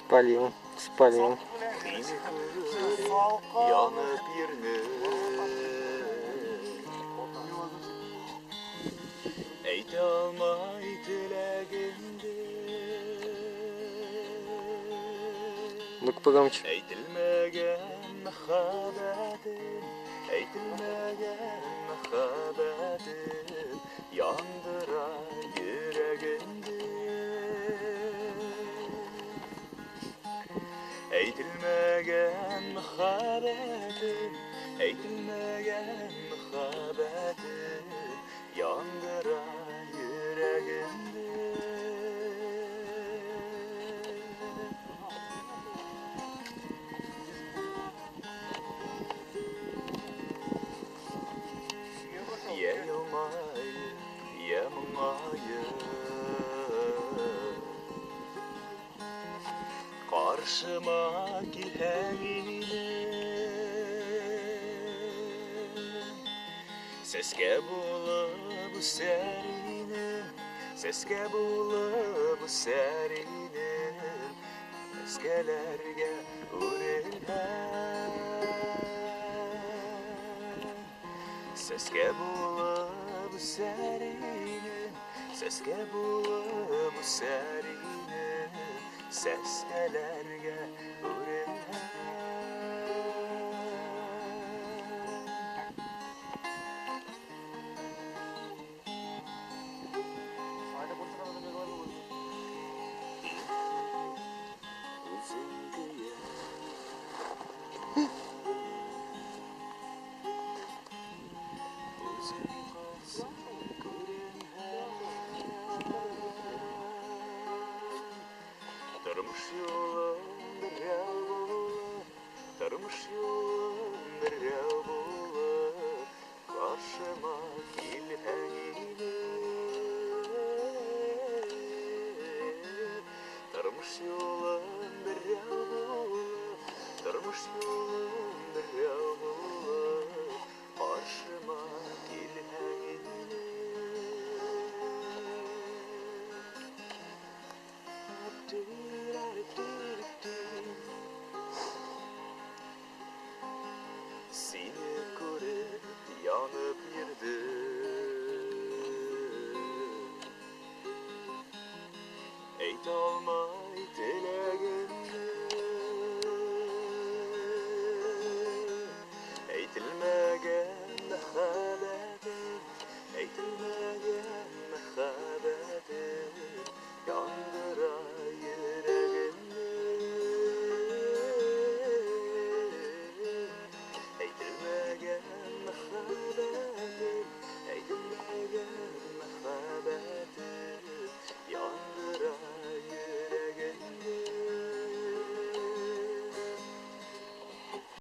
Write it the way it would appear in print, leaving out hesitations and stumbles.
Спалил. Yanıp yerine Eyti almay dileginde Ну-ка погромче. Eytilmegen mehabetin Eytilmegen mehabetin Yandıra yüreğinde Eytilmegen mehabetin Eytilmegen mehabetin Yandıra yüreğinde Ye yılmayı, ye mınayı Karşıma kilhenine Seske bulup serinin Seske bulup serinin Eskelerge uğraylan Seske bulup serinin Seske bulup serinin Seskelerge uğraylan